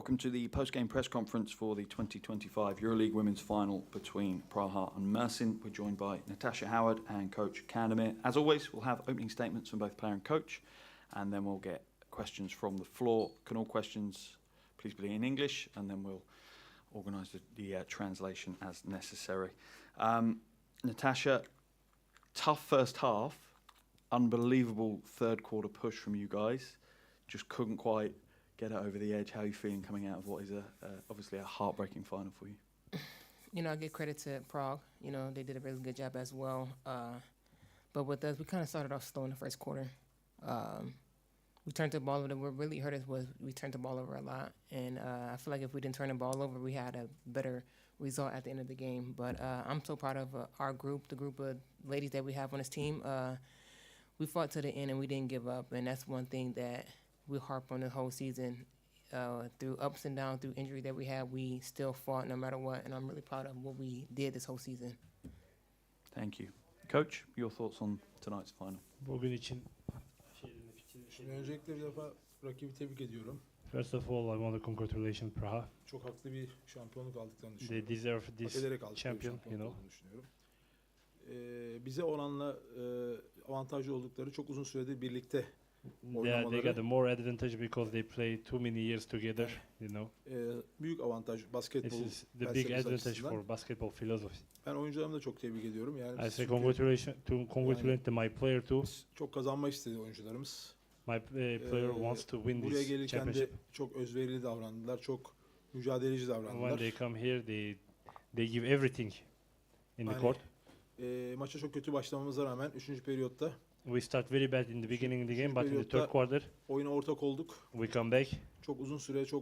welcome to the post-game press conference for the 2025 EuroLeague Women's Final between Praha and Mersin. We're joined by Natasha Howard and Coach 𝗪𝗟𝗖𝗢𝗪. As always, we'll have opening statements from both player and coach, and then we'll get questions from the floor. Can all questions please be in English, and then we'll organise the translation as necessary. Natasha, tough first half, unbelievable third quarter push from you guys. Just couldn't quite get it over the edge. How are you feeling coming out of what is obviously a heartbreaking final for you? You know, I give credit to Prague. You know, they did a really good job as well. But with us, we kind of started off slow in the first quarter. We turned the ball over. What really hurt us was we turned the ball over a lot. And I feel like if we didn't turn the ball over, we had a better result at the end of the game. But I'm so proud of our group, the group of ladies that we have on this team. We fought to the end and we didn't give up. And that's one thing that we harp on the whole season. Through ups and downs, through injury that we had, we still fought no matter what, and I'm really proud of what we did this whole season. Thank you. Coach, your thoughts on tonight's final? Bugün için Öncelikle bir defa rakibi tebrik ediyorum. First of all, I want to congratulate Praha. Çok haklı bir şampiyonluk aldıklarını They düşünüyorum. deserve Hak this ederek aldıkları bir champion, you şampiyonluk know. olduğunu düşünüyorum. Bize oranla avantajlı oldukları çok uzun süredir birlikte They oynamaları. got the more advantage because they play too many years together, you know. Büyük avantaj basketbol This is the big felsefesi advantage açısından. for basketball philosophy. Ben oyuncularımı da çok tebrik ediyorum. Yani I say çünkü congratulate my player too. çok kazanmak istedi oyuncularımız. My player wants to win Buraya this gelirken de championship. çok özverili davrandılar, çok mücadeleci When davrandılar. they come here, they give everything in the court. Maça çok kötü başlamamıza rağmen 3. periyotta We start very bad in the beginning of the game, but in the Periodta third quarter, oyuna ortak olduk. we come back. Çok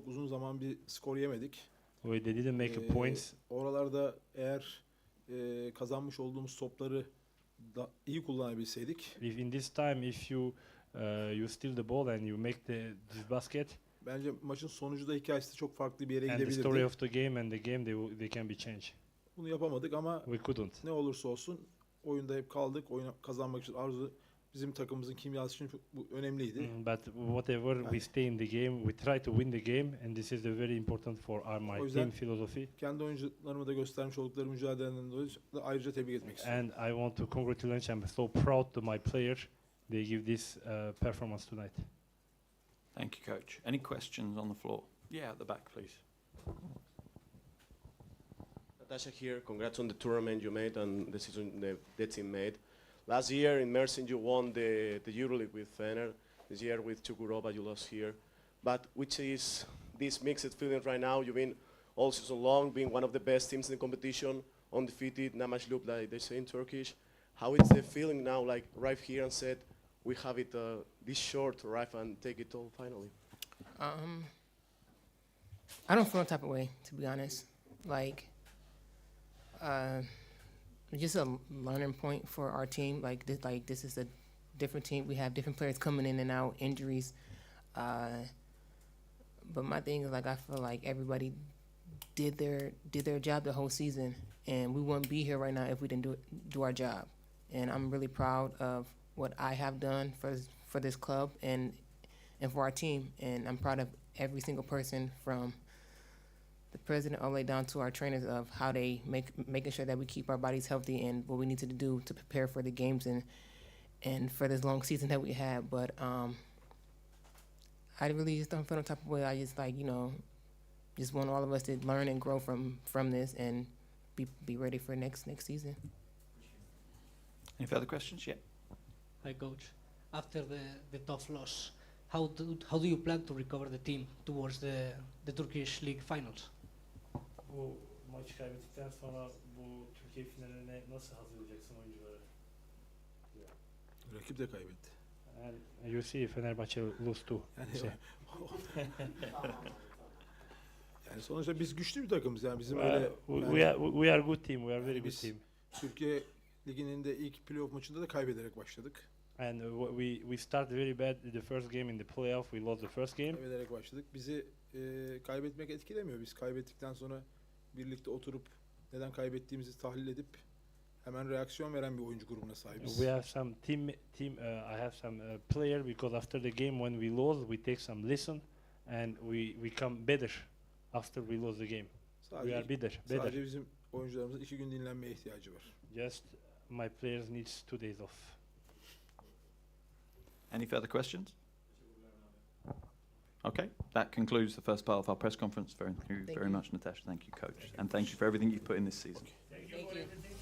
uzun zaman bir skor yemedik. They didn't make a points. Oralarda eğer kazanmış olduğumuz topları da iyi kullanabilseydik, If in this time, if you steal the ball and you make this basket, bence maçın sonucu da hikayesi de çok farklı bir yere and the story gidebilirdi. of the game and the game they can be changed. Bunu yapamadık ama We couldn't. ne olursa olsun oyunda hep kaldık. Oyunu kazanmak için arzu bizim takımımızın kimyası için bu önemliydi. But whatever, we stay in the game. We try to win the game, and this is very important for my O yüzden team philosophy. kendi oyuncularıma da göstermiş oldukları mücadeleden dolayı da ayrıca tebrik etmek istiyorum. And I want to congratulate. I'm so proud to my player. They give this performance tonight. Thank you, Coach. Any questions on the floor? Yeah, at the back, please. Natasha here, congrats on the tournament you made and the season the team made. Last year in Mersin you won the EuroLeague with Fener. This year with Çukurova you lost here. But which is this mixed feeling right now? You've been all season long being one of the best teams in the competition, undefeated, Namaçluk like they say in Turkish. How is the feeling now, like arrive here and said, we have it this short to arrive and take it all finally? I don't feel no type of way, to be honest. Like, just a learning point for our team. Like this is a different team. We have different players coming in and out, injuries. But my thing is, like, I feel like everybody did their job the whole season, and we wouldn't be here right now if we didn't do our job. And I'm really proud of what I have done for this club and for our team. And I'm proud of every single person, from the president all the way down to our trainers, of how they making sure that we keep our bodies healthy and what we need to do to prepare for the games and for this long season that we had. But I really just don't feel no type of way. I just, like, you know, just want all of us to learn and grow from this and be ready for next season. Any further questions? Yeah. Hi, Coach. After the tough loss, how do you plan to recover the team towards the Turkish League finals? Bu maçı kaybettikten sonra bu Türkiye finaline nasıl hazırlayacaksın oyuncuları? Rakip de kaybetti. And you see Fenerbahçe lose too. Yani, yani sonuçta biz güçlü bir takımız, yani bizim öyle. We are good team. We are very good Biz team. Türkiye Ligi'nin de ilk playoff maçında da kaybederek başladık. And we start very bad the first game in the playoff. We lost the first game. Kaybederek başladık. Bizi kaybetmek etkilemiyor. Biz kaybettikten sonra birlikte oturup neden kaybettiğimizi tahlil edip hemen reaksiyon veren bir oyuncu grubuna sahibiz. We have some team. I have some player because after the game when we lose, we take some lesson and we come better after we lose the game. We Sadece, are better. sadece bizim oyuncularımızın 2 gün dinlenmeye ihtiyacı var. Just my players needs 2 days off. Any further questions? Okay, that concludes the first part of our press conference. Thank you Thank very you. much, Natasha. Thank you, coach. And thank you for everything you've put in this season. Thank Thank for you. everything.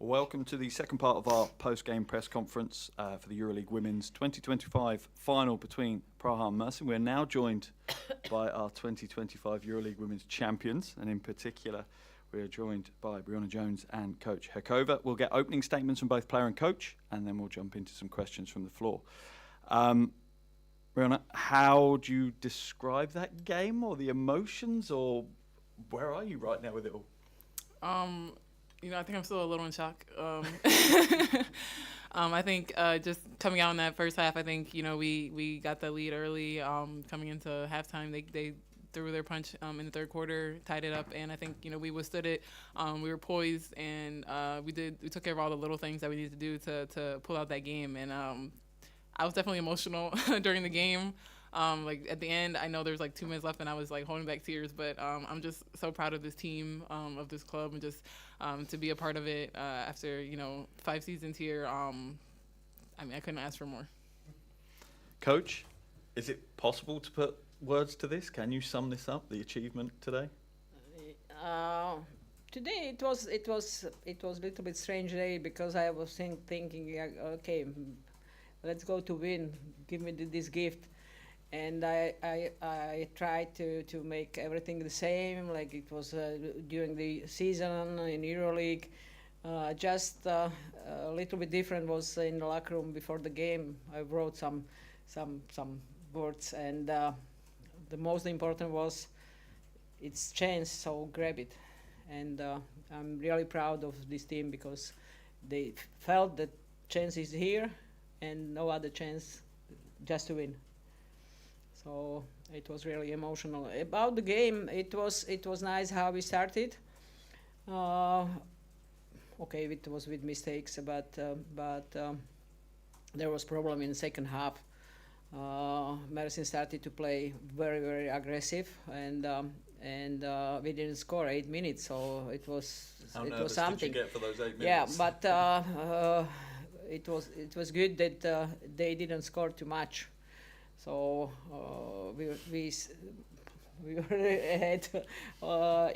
Welcome to the second part of our post-game press conference for the EuroLeague Women's 2025 final between Praha and Mersin. We're now joined by our 2025 EuroLeague Women's champions, and in particular, we are joined by Brianna Jones and Coach 𝗪𝗪𝗪𝗪. We'll get opening statements from both player and coach, and then we'll jump into some questions from the floor. Brianna, how do you describe that game, or the emotions, or where are you right now with it all? I think I'm still a little in shock. I think just coming out in that first half, I think, we got the lead early. Coming into halftime, they threw their punch in the third quarter, tied it up, and I think, we withstood it. We were poised, and we took care of all the little things that we needed to do to pull out that game. And I was definitely emotional during the game. At the end, I know there's 2 minutes left, and I was holding back tears. But I'm just so proud of this team, of this club, and just to be a part of it after 5 seasons here. I couldn't ask for more. Coach, is it possible to put words to this? Can you sum this up, the achievement today? Today it was a little bit strange day, because I was thinking, okay, let's go to win. Give me this gift. And I tried to make everything the same, like it was during the season in EuroLeague. Just a little bit different was in the locker room before the game. I wrote some words, and the most important was it's chance, so grab it. And I'm really proud of this team, because they felt that chance is here and no other chance, just to win. So it was really emotional. About the game, it was nice how we started. Okay, it was with mistakes, but there was problem in the second half. Mersin started to play very, very aggressive, and we didn't score 8 minutes, so it was something. Did you get for those 8 minutes? Yeah, but it was good that they didn't score too much. So we were ahead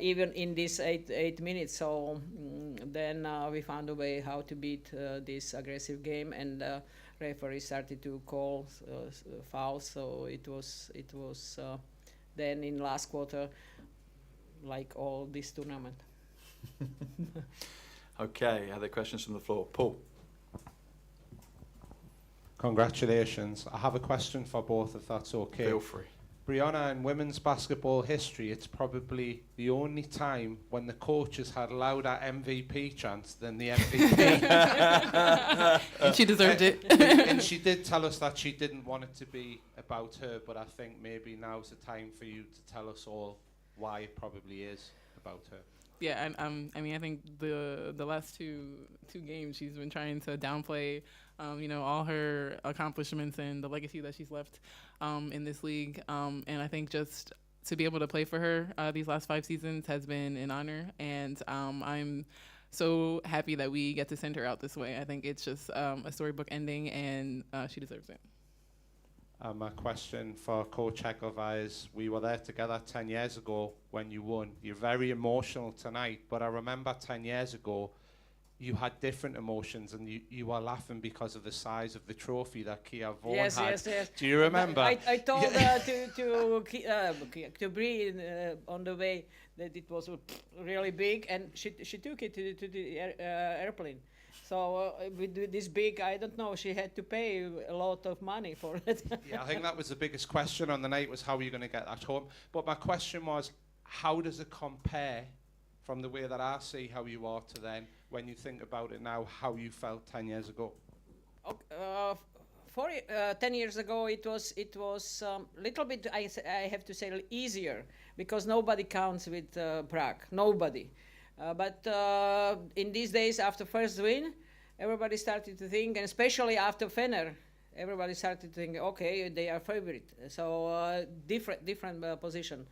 even in this 8 minutes. So then we found a way how to beat this aggressive game, and referee started to call fouls. So it was then in last quarter, like all this tournament. Okay, other questions from the floor? Paul. Congratulations. I have a question for both, if that's okay. Feel free. Brianna, in women's basketball history, it's probably the only time when the coach has had louder MVP chants than the MVP. And she deserved it. And she did tell us that she didn't want it to be about her, but I think maybe now's the time for you to tell us all why it probably is about her. Yeah, and I think the last two games she's been trying to downplay, all her accomplishments and the legacy that she's left in this league. And I think just to be able to play for her these last 5 seasons has been an honor, and I'm so happy that we get to send her out this way. I think it's just a storybook ending, and she deserves it. My question for Coach 𝗪𝗪𝗪𝗪 is, we were there together 10 years ago when you won. You're very emotional tonight, but I remember 10 years ago you had different emotions, and you were laughing because of the size of the trophy that Kia Vaughan had. Yes. Do you remember? I told to Brie on the way that it was really big, and she took it to the airplane. So with this big, I don't know, she had to pay a lot of money for it. Yeah, I think that was the biggest question on the night, was how are you going to get that home? But my question was, how does it compare from the way that I see how you are to then, when you think about it now, how you felt 10 years ago? 10 years ago, it was little bit, I have to say, easier, because nobody counts with Prague, nobody. But in these days, after first win, everybody started to think, and especially after Fener, everybody started to think, okay, they are favorite. So different position.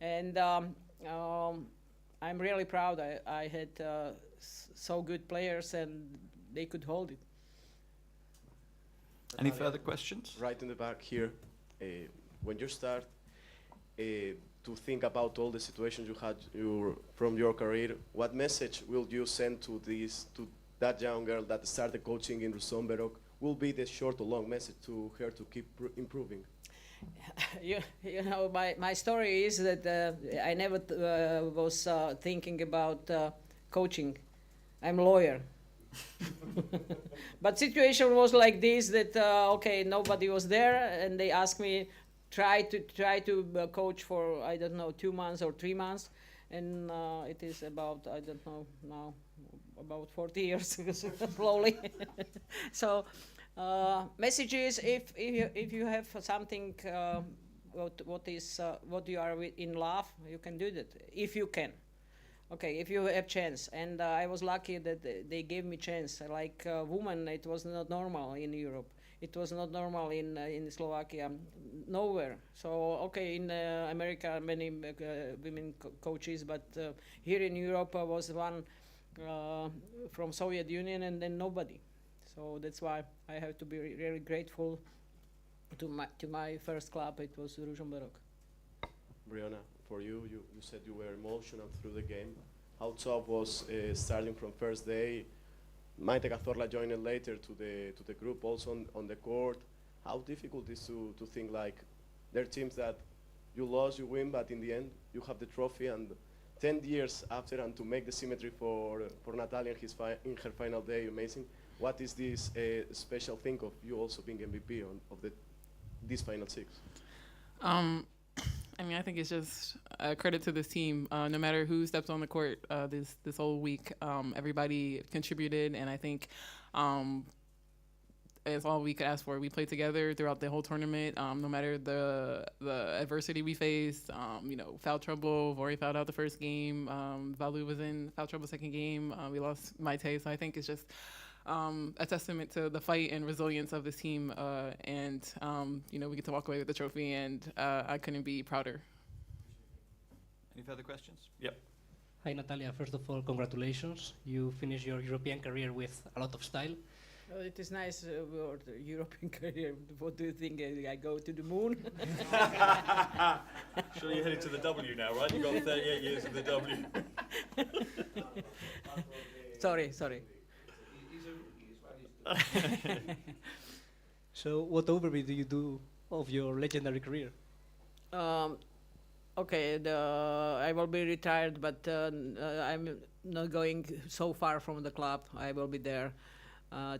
And I'm really proud. I had so good players, and they could hold it. Any further questions? Right in the back here, when you start to think about all the situations you had from your career, what message will you send to that young girl that started coaching in 𝗪𝗠𝗪𝗏 will be the short or long message to her to keep improving? You know, my story is that I never was thinking about coaching. I'm a lawyer. But situation was like this, that okay, nobody was there, and they asked me try to coach for, I don't know, 2 months or 3 months, and it is about, I don't know now, about 40 years slowly. So message is, if you have something what you are in love, you can do that if you can. Okay, if you have chance, and I was lucky that they gave me chance. Like women, it was not normal in Europe. It was not normal in Slovakia, nowhere. So okay, in America, many women coaches, but here in Europe was one from Soviet Union, and then nobody. So that's why I have to be really grateful to my first club. It was 𝗪𝗠𝗪𝗏. Brianna, for you said you were emotional through the game. How tough was starting from first day? 𝗪𝗘𝗟𝗖𝗢𝗠𝗘 joined later to the group, also on the court. How difficult is to think like there are teams that you lost, you win, but in the end you have the trophy, and 10 years after, and to make the symmetry for Natalia in her final day, amazing. What is this special thing of you also being MVP of this final six? I mean, I think it's just a credit to this team. No matter who steps on the court this whole week, everybody contributed, and I think it's all we could ask for. We played together throughout the whole tournament. No matter the adversity we faced, you know, foul trouble. Vori fouled out the first game. Valu was in foul trouble second game. We lost 𝗪𝗘𝗟𝗖𝗢, so I think it's just a testament to the fight and resilience of this team, and you know, we get to walk away with the trophy, and I couldn't be prouder. Any further questions? Yep. Hi Natalia, first of all, congratulations. You finished your European career with a lot of style. It is nice for the European career. What do you think? I go to the moon? Sure, you're headed to the W now, right? You've got 38 years of the W. Sorry. So what overview do you do of your legendary career? Okay, I will be retired, but I'm not going so far from the club. I will be there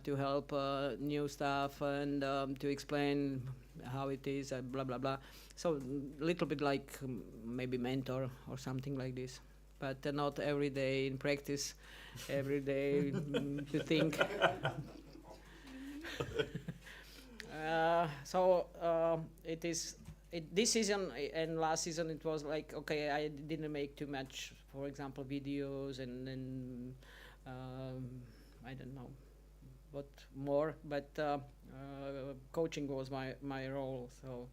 to help new staff and to explain how it is, blah, blah, blah. So a little bit like maybe mentor or something like this. But not every day in practice, every day to think. It is this season and last season. It was like, okay, I didn't make too much, for example, videos and then I don't know what more, but coaching was my role. So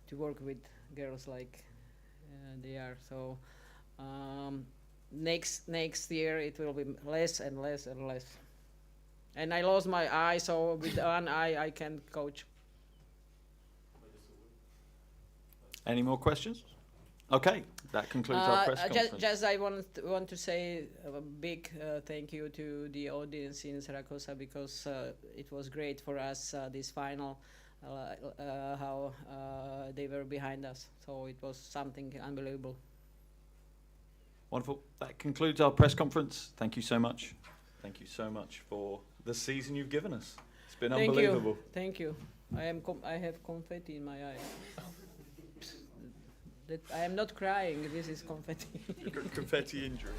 to work with girls like they are. So next year it will be less and less and less. And I lost my eye, so with one eye I can coach. Any more questions? Okay, that concludes our press conference. Just I want to say a big thank you to the audience in Zaragoza, because it was great for us this final, how they were behind us. So it was something unbelievable. Wonderful. That concludes our press conference. Thank you so much. Thank you so much for the season you've given us. It's been unbelievable. Thank you. I have confetti in my eye. That I am not crying. This is confetti. You've got confetti injury.